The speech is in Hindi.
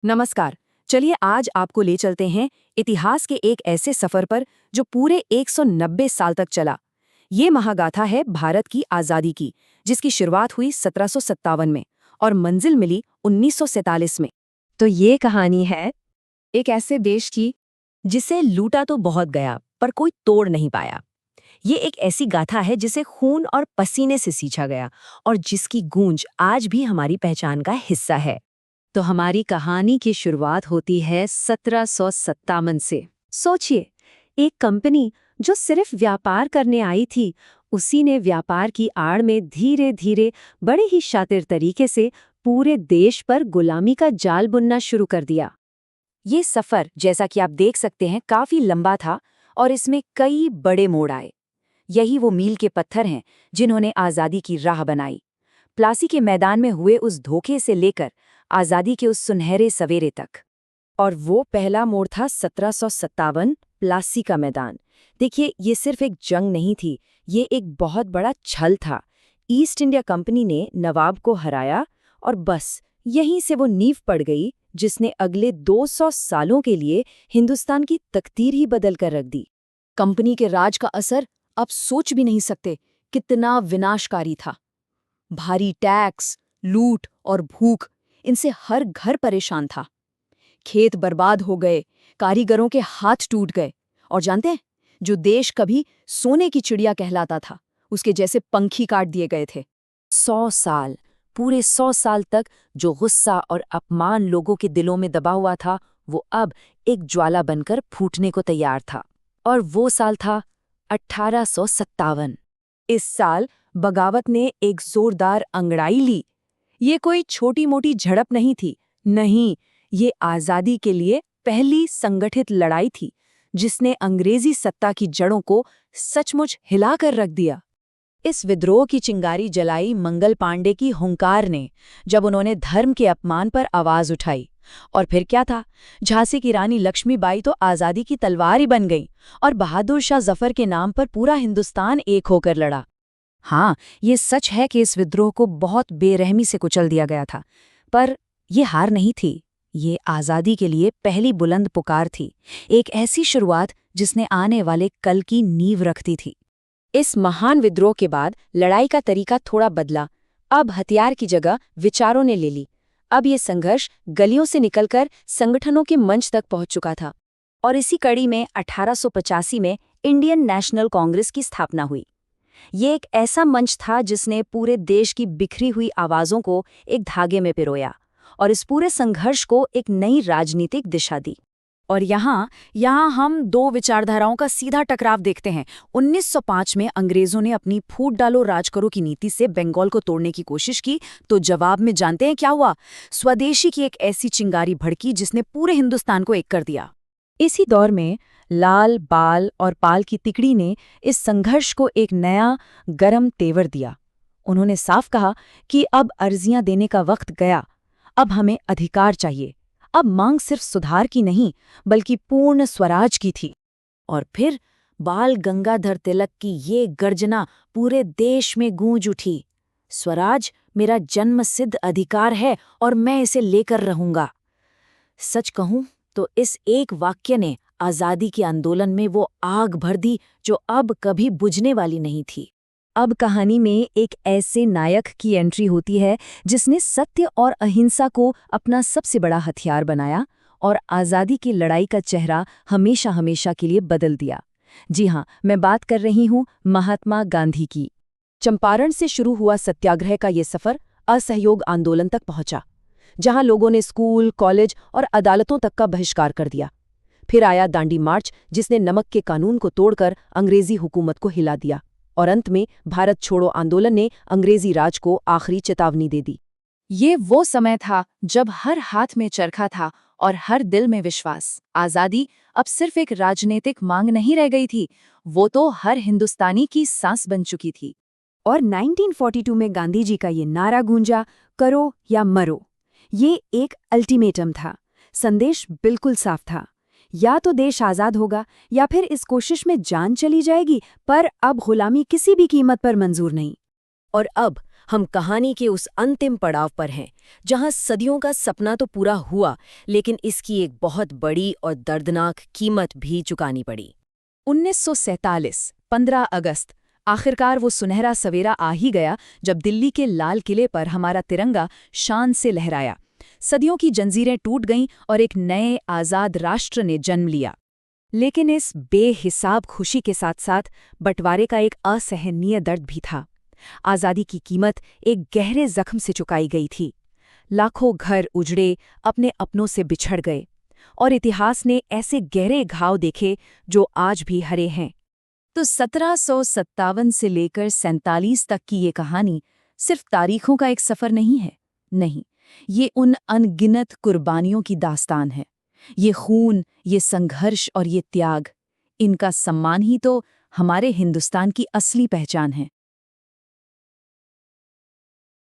नमस्कार। चलिए आज आपको ले चलते हैं इतिहास के एक ऐसे सफर पर जो पूरे 190 साल तक चला। ये महागाथा है भारत की आज़ादी की, जिसकी शुरुआत हुई 1757 में और मंजिल मिली 1947 में। तो ये कहानी है एक ऐसे देश की जिसे लूटा तो बहुत गया पर कोई तोड़ नहीं पाया। ये एक ऐसी गाथा है जिसे खून और पसीने से सींचा गया और जिसकी गूंज आज भी हमारी पहचान का हिस्सा है। तो हमारी कहानी की शुरुआत होती है 1757 से। सोचिए, एक कंपनी जो सिर्फ व्यापार करने आई थी, उसी ने व्यापार की आड़ में धीरे धीरे बड़े ही शातिर तरीके से पूरे देश पर गुलामी का जाल बुनना शुरू कर दिया। ये सफर, जैसा कि आप देख सकते हैं, काफी लंबा था और इसमें कई बड़े मोड़ आए। यही वो मील के पत्थर हैं जिन्होंने आज़ादी की राह बनाई। प्लासी के मैदान में हुए उस धोखे से लेकर आज़ादी के उस सुनहरे सवेरे तक। और वो पहला मोड़ था 1757, प्लासी का मैदान। देखिए, ये सिर्फ एक जंग नहीं थी, ये एक बहुत बड़ा छल था। ईस्ट इंडिया कंपनी ने नवाब को हराया और बस यहीं से वो नींव पड़ गई जिसने अगले 200 सालों के लिए हिंदुस्तान की तकदीर ही बदल कर रख दी। कंपनी के राज का असर आप सोच भी नहीं सकते कितना विनाशकारी था। भारी टैक्स, लूट और भूख, इनसे हर घर परेशान था। खेत बर्बाद हो गए, कारीगरों के हाथ टूट गए और जानते हैं, जो देश कभी सोने की चिड़िया कहलाता था, उसके जैसे पंखी काट दिए गए थे। 100 साल, पूरे 100 साल तक जो गुस्सा और अपमान लोगों के दिलों में दबा हुआ था, वो अब एक ज्वाला बनकर फूटने को तैयार था। और वो साल था 1857। इस साल बगावत ने एक जोरदार अंगड़ाई ली। ये कोई छोटी मोटी झड़प नहीं थी, नहीं, ये आज़ादी के लिए पहली संगठित लड़ाई थी जिसने अंग्रेजी सत्ता की जड़ों को सचमुच हिलाकर रख दिया। इस विद्रोह की चिंगारी जलाई मंगल पांडे की हुंकार ने, जब उन्होंने धर्म के अपमान पर आवाज उठाई। और फिर क्या था, झांसी की रानी लक्ष्मीबाई तो आज़ादी की तलवार ही बन गई और बहादुर शाह जफर के नाम पर पूरा हिंदुस्तान एक होकर लड़ा। हाँ, ये सच है कि इस विद्रोह को बहुत बेरहमी से कुचल दिया गया था, पर ये हार नहीं थी, ये आज़ादी के लिए पहली बुलंद पुकार थी, एक ऐसी शुरुआत जिसने आने वाले कल की नींव रखती थी। इस महान विद्रोह के बाद लड़ाई का तरीका थोड़ा बदला। अब हथियार की जगह विचारों ने ले ली। अब ये संघर्ष गलियों से निकलकर संगठनों के मंच तक पहुंच चुका था। और इसी कड़ी में 1885 में इंडियन नेशनल कांग्रेस की स्थापना हुई। ये एक ऐसा मंच था जिसने पूरे देश की बिखरी हुई आवाज़ों को एक धागे में पिरोया और इस पूरे संघर्ष को एक नई राजनीतिक दिशा दी। और यहाँ हम दो विचारधाराओं का सीधा टकराव देखते हैं। 1905 में अंग्रेजों ने अपनी फूट डालो राज करो की नीति से बंगाल को तोड़ने की कोशिश की, तो जवाब में जानते हैं क्या हुआ? स्वदेशी की एक ऐसी चिंगारी भड़की जिसने पूरे हिंदुस्तान को एक कर दिया। इसी दौर में लाल, बाल और पाल की तिकड़ी ने इस संघर्ष को एक नया गरम तेवर दिया। उन्होंने साफ कहा कि अब अर्जियां देने का वक्त गया, अब हमें अधिकार चाहिए। अब मांग सिर्फ सुधार की नहीं, बल्कि पूर्ण स्वराज की थी। और फिर बाल गंगाधर तिलक की ये गर्जना पूरे देश में गूंज उठी, स्वराज मेरा जन्मसिद्ध अधिकार है और मैं इसे लेकर रहूंगा। सच कहूं तो इस एक वाक्य ने आज़ादी के आंदोलन में वो आग भर दी जो अब कभी बुझने वाली नहीं थी। अब कहानी में एक ऐसे नायक की एंट्री होती है जिसने सत्य और अहिंसा को अपना सबसे बड़ा हथियार बनाया और आज़ादी की लड़ाई का चेहरा हमेशा हमेशा के लिए बदल दिया। जी हाँ, मैं बात कर रही हूँ महात्मा गांधी की। चंपारण से शुरू हुआ सत्याग्रह का ये सफ़र असहयोग आंदोलन तक पहुंचा, जहां लोगों ने स्कूल, कॉलेज और अदालतों तक का बहिष्कार कर दिया। फिर आया दांडी मार्च, जिसने नमक के कानून को तोड़कर अंग्रेजी हुकूमत को हिला दिया। और अंत में भारत छोड़ो आंदोलन ने अंग्रेजी राज को आखिरी चेतावनी दे दी। ये वो समय था जब हर हाथ में चरखा था और हर दिल में विश्वास। आज़ादी अब सिर्फ एक राजनीतिक मांग नहीं रह गई थी, वो तो हर हिंदुस्तानी की सांस बन चुकी थी। और 1942 में गांधी जी का ये नारा गूंजा, करो या मरो। ये एक अल्टीमेटम था। संदेश बिल्कुल साफ था, या तो देश आज़ाद होगा या फिर इस कोशिश में जान चली जाएगी, पर अब गुलामी किसी भी कीमत पर मंजूर नहीं। और अब हम कहानी के उस अंतिम पड़ाव पर हैं, जहां सदियों का सपना तो पूरा हुआ, लेकिन इसकी एक बहुत बड़ी और दर्दनाक कीमत भी चुकानी पड़ी। 1947, 15 अगस्त, आखिरकार वो सुनहरा सवेरा आ ही गया जब दिल्ली के लाल किले पर हमारा तिरंगा शान से लहराया। सदियों की जंजीरें टूट गईं और एक नए आज़ाद राष्ट्र ने जन्म लिया। लेकिन इस बेहिसाब खुशी के साथ साथ बंटवारे का एक असहनीय दर्द भी था। आज़ादी की कीमत एक गहरे जख्म से चुकाई गई थी। लाखों घर उजड़े, अपने अपनों से बिछड़ गए, और इतिहास ने ऐसे गहरे घाव देखे जो आज भी हरे हैं। तो 1757 से लेकर 47 तक की ये कहानी सिर्फ तारीखों का एक सफ़र नहीं है। नहीं, ये उन अनगिनत कुर्बानियों की दास्तान है। ये खून, ये संघर्ष और ये त्याग, इनका सम्मान ही तो हमारे हिंदुस्तान की असली पहचान है।